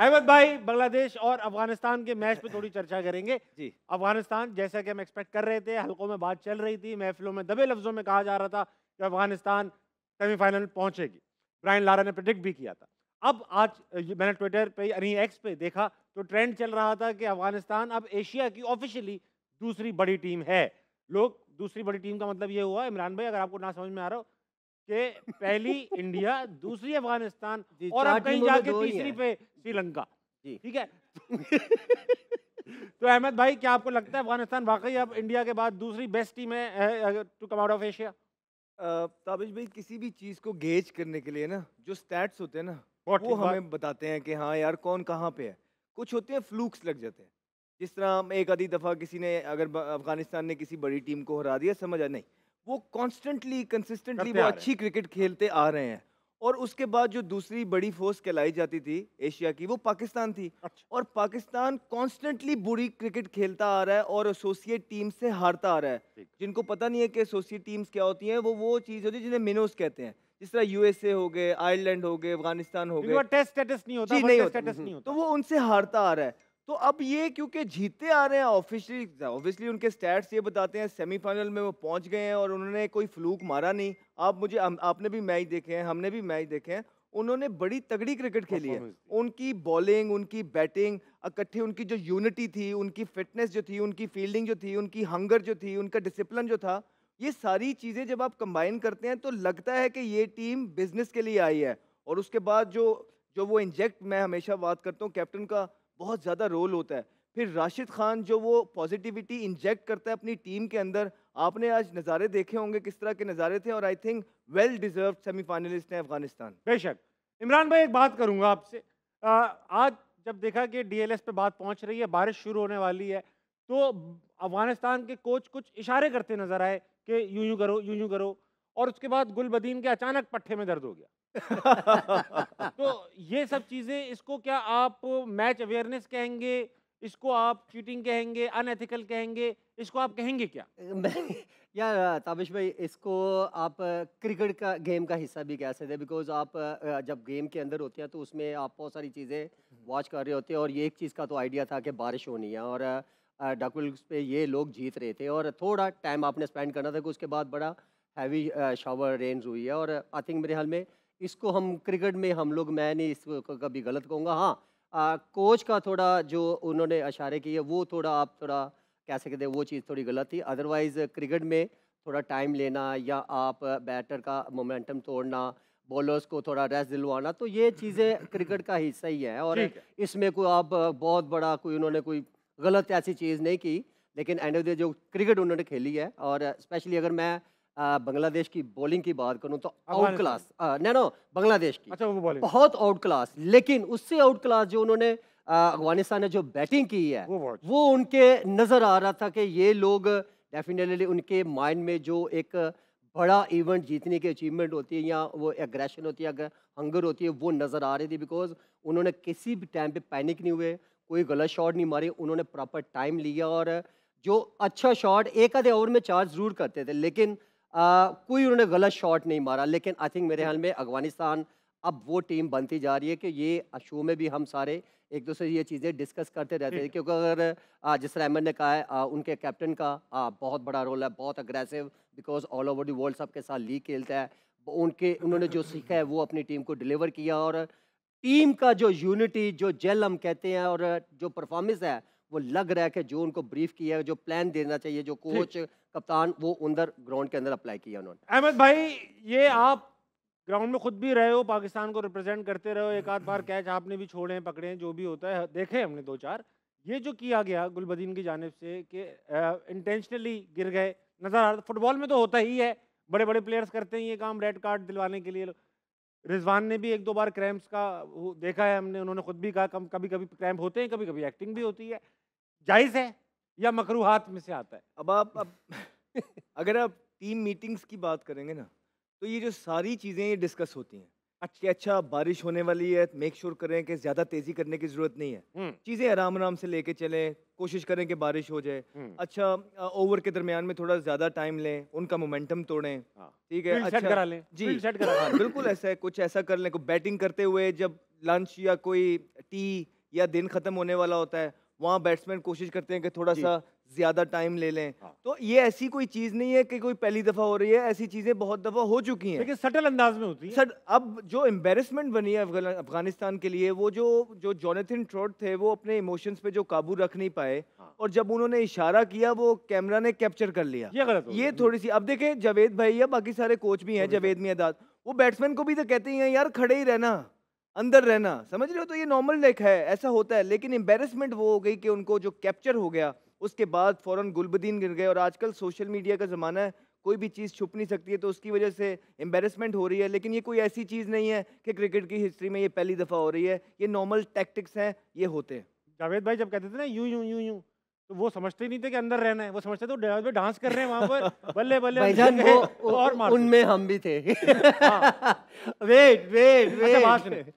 अहमद भाई, बांग्लादेश और अफगानिस्तान के मैच पे थोड़ी चर्चा करेंगे। जी। अफगानिस्तान, जैसा कि हम एक्सपेक्ट कर रहे थे, हलकों में बात चल रही थी, महफिलों में दबे लफ्जों में कहा जा रहा था कि अफगानिस्तान सेमीफाइनल पहुंचेगी। ब्रायन लारा ने प्रेडिक्ट भी किया था। अब आज मैंने ट्विटर पे यानी एक्स पे देखा तो ट्रेंड चल रहा था कि अफगानिस्तान अब एशिया की ऑफिशियली दूसरी बड़ी टीम है। लोग दूसरी बड़ी टीम का मतलब ये हुआ, इमरान भाई अगर आपको ना समझ में आ रहा हो, कि पहली इंडिया, दूसरी अफगानिस्तान जी, और 4 अब कहीं टीमों में जाके 2 ही तीसरी हैं। पे श्रीलंका। जी। ठीक है। तो अहमद भाई, क्या आपको लगता है अफगानिस्तान वाकई अब इंडिया के बाद दूसरी बेस्ट टीम है to come out of Asia? Tabish भाई, किसी भी चीज़ को गेज करने के लिए ना जो स्टैट्स होते हैं ना बहुत वो ठीक बात। हमें बताते हैं कि हाँ यार कौन कहाँ पे है। कुछ होते हैं फ्लूक्स लग जाते हैं। जिस तरह हम एक आधी दफ़ा किसी ने अगर अफगानिस्तान ने किसी बड़ी टीम को हरा दिया, समझ आ नहीं, वो कॉन्स्टेंटली कंसिस्टेंटली करते वो आ रहे हैं। अच्छी क्रिकेट खेलते आ रहे हैं। और उसके बाद जो दूसरी बड़ी फोर्स कहलाई जाती थी एशिया की, वो पाकिस्तान थी। अच्छा। और पाकिस्तान कॉन्स्टेंटली बुरी क्रिकेट खेलता आ रहा है और एसोसिएट टीम से हारता आ रहा है। ठीक। जिनको पता नहीं है कि एसोसिएट टीम्स क्या होती हैं, वो चीज़ होती है जिन्हें मिनोस कहते हैं। जिस तरह यूएसए हो गए, आयरलैंड हो गए, अफगानिस्तान हो इनके गए। पास टेस्ट स्टेटस नहीं होता, जी, वन नहीं टेस्ट होता। स्टेटस नहीं तो होता। वो उनसे हारता आ रहा है। तो अब ये क्योंकि जीतते आ रहे हैं, ऑब्वियसली ऑब्वियसली उनके स्टैट्स ये बताते हैं सेमीफाइनल में वो पहुंच गए हैं और उन्होंने कोई फ्लूक मारा नहीं। आपने भी मैच देखे हैं, हमने भी मैच देखे हैं। उन्होंने बड़ी तगड़ी क्रिकेट खेली है। परफॉर्मेंस दी। उनकी बॉलिंग, उनकी बैटिंग, इकट्ठे उनकी जो यूनिटी थी, उनकी फिटनेस जो थी, उनकी फील्डिंग जो थी, उनकी हंगर जो थी, उनका डिसिप्लिन जो था, ये सारी चीज़ें जब आप कंबाइन करते हैं तो लगता है कि ये टीम बिजनेस के लिए आई है। और उसके बाद जो जो वो इंजेक्ट, मैं हमेशा बात करता हूँ कैप्टन का बहुत ज़्यादा रोल होता है। फिर राशिद खान जो वो पॉजिटिविटी इंजेक्ट करता है अपनी टीम के अंदर। आपने आज नज़ारे देखे होंगे किस तरह के नज़ारे थे, और I think well deserve semifinalist है अफगानिस्तान। बेशक। इमरान भाई, एक बात करूंगा आपसे। आज जब देखा कि डीएलएस पे बात पहुंच रही है, बारिश शुरू होने वाली है, तो अफगानिस्तान के कोच कुछ इशारे करते नजर आए कि यूं यूं करो, यूं यूं करो, और उसके बाद गुलबदीन के अचानक पट्टे में दर्द हो गया। तो ये सब चीजें, इसको क्या आप मैच अवेयरनेस कहेंगे, इसको आप चीटिंग कहेंगे, अनएथिकल कहेंगे, इसको आप कहेंगे क्या? मैं यार ताबिश भाई, इसको आप क्रिकेट का गेम का हिस्सा भी कह सकते हैं, बिकॉज आप जब गेम के अंदर होते हैं तो उसमें आप बहुत सारी चीज़ें वॉच कर रहे होते हैं। और ये एक चीज़ का तो आइडिया था कि बारिश होनी है और डकविल्स पे ये लोग जीत रहे थे और थोड़ा टाइम आपने स्पेंड करना था कि उसके बाद बड़ा हैवी शावर रेन्स हुई है। और आई थिंक मेरे ख्याल में इसको हम क्रिकेट में हम लोग, मैं नहीं इसको कभी गलत कहूँगा। हाँ, कोच का थोड़ा जो उन्होंने इशारे किए वो थोड़ा आप थोड़ा कह सकते हैं वो चीज़ थोड़ी गलत थी। अदरवाइज़ क्रिकेट में थोड़ा टाइम लेना या आप बैटर का मोमेंटम तोड़ना, बॉलर्स को थोड़ा रेस्ट दिलवाना, तो ये चीज़ें क्रिकेट का हिस्सा ही है। और ठीक है। इसमें कोई आप बहुत बड़ा कोई उन्होंने कोई गलत ऐसी चीज़ नहीं की। लेकिन एंड ऑफ द जो क्रिकेट उन्होंने खेली है, और स्पेशली अगर मैं बांग्लादेश की बॉलिंग की बात करूं तो out Afghanistan. Class, no Bangladesh की अच्छा, वो बॉलिंग। बहुत आउट क्लास। लेकिन उससे आउट क्लास जो उन्होंने अफगानिस्तान ने जो बैटिंग की है, वो बहुत। वो उनके नज़र आ रहा था कि ये लोग डेफिनेटली उनके माइंड में जो एक बड़ा इवेंट जीतने की अचीवमेंट होती है या वो एग्रेशन होती है, अगर हंगर होती है, वो नज़र आ रही थी। बिकॉज उन्होंने किसी भी टाइम पे पैनिक नहीं हुए, कोई गलत शॉट नहीं मारे, उन्होंने प्रॉपर टाइम लिया। और जो अच्छा शॉट एक आधे ओवर में चार्ज ज़रूर करते थे, लेकिन कोई उन्होंने गलत शॉट नहीं मारा। लेकिन आई थिंक मेरे ख्याल में अफगानिस्तान अब वो टीम बनती जा रही है कि ये शो में भी हम सारे एक दूसरे से ये चीज़ें डिस्कस करते रहते ठीक हैं। है। क्योंकि अगर जिस तरह अहमद ने कहा है, उनके कैप्टन का बहुत बड़ा रोल है, बहुत aggressive, because all over the world सबके साथ लीग खेलता है। उन्होंने जो सीखा है वो अपनी टीम को डिलीवर किया। और टीम का जो यूनिटी, जो जेल हम कहते हैं, और जो परफॉर्मेंस है, वो लग रहा है कि जो उनको ब्रीफ किया है, जो प्लान देना चाहिए, जो ठीक। कोच कप्तान वो अंदर ग्राउंड के अंदर अप्लाई किया उन्होंने। अहमद भाई, ये आप ग्राउंड में खुद भी रहे हो, पाकिस्तान को रिप्रेजेंट करते रहे हो, एक आध बार कैच आपने भी छोड़े हैं, पकड़े हैं, जो भी होता है देखे हमने दो चार। ये जो किया गया गुलबदीन की जानिब से कि इंटेंशनली गिर गए, नजर आ रहा, फुटबॉल में तो होता ही है, बड़े बड़े प्लेयर्स करते हैं ये काम रेड कार्ड दिलवाने के लिए। रिजवान ने भी एक दो बार क्रैम्प्स का वो देखा है हमने, उन्होंने खुद भी कहा कभी कभी क्रैम्प होते हैं, कभी कभी एक्टिंग भी होती है। जायज़ है या मकरूहात में से आता है? अब अगर आप टीम मीटिंग्स की बात करेंगे ना, तो ये जो सारी चीज़ें ये डिस्कस होती हैं। कि अच्छा बारिश होने वाली है, मेक श्योर करें कि ज़्यादा तेज़ी करने की ज़रूरत नहीं है। चीज़ें आराम-आराम से लेके चलें, कोशिश करें कि बारिश हो जाए। अच्छा ओवर के दरमियान में थोड़ा ज़्यादा टाइम लें, उनका मोमेंटम तोड़ें, ठीक है? फील्ड सेट करा लें, जी, फील्ड सेट करा हाँ, बिल्कुल ऐसा है, कुछ ऐसा कर लें, कोई बैटिंग करते हुए जब लंच या कोई टी या दिन ख़त्म होने वाला होता है, वहाँ बैट्समैन कोशिश करते हैं कि थोड़ा-सा ज़्यादा टाइम ले लें। तो ये ऐसी कोई चीज़ नहीं है कि कोई पहली दफ़ा हो रही है, ऐसी चीज़ें बहुत दफ़ा हो चुकी हैं। लेकिन सटल अंदाज में होती है। सर अब जो एम्बेरसमेंट बनी है अफगानिस्तान के लिए, वो जो जोनाथन ट्रॉट थे, वो अपने इमोशंस पे जो काबू रख नहीं पाए और जब उन्होंने इशारा किया, वो कैमरा ने कैप्चर कर लिया। ये गलत हो ये गया। थोड़ी सी, अब देखें जावेद भाई या बाकी सारे कोच भी हैं, जावेद मियादाद, वो बैट्समैन को भी तो कहते ही हैं यार खड़े ही रहना, अंदर रहना, समझ रहे हो? तो ये नॉर्मल एक है, ऐसा होता है। लेकिन एम्बेरसमेंट वो हो गई कि उनको जो कैप्चर हो गया, उसके बाद फौरन गुलबदीन गिर गए। और आजकल सोशल मीडिया का ज़माना है, कोई भी चीज़ छुप नहीं सकती है, तो उसकी वजह से एम्बेरसमेंट हो रही है। लेकिन ये कोई ऐसी चीज़ नहीं है कि क्रिकेट की हिस्ट्री में ये पहली दफ़ा हो रही है, ये नॉर्मल टैक्टिक्स हैं, ये होते हैं। जावेद भाई जब कहते थे ना यूं यूं यूं यूं, तो वो समझते ही नहीं थे कि अंदर रहना है, वो समझते थे जावेद भाई डांस कर रहे हैं वहां पर, बल्ले बल्ले भाईजान अंदर गए, वो तो और मार दो। उनमें हम भी थे। हाँ। वेट वेट अच्छा बात वेट सुने,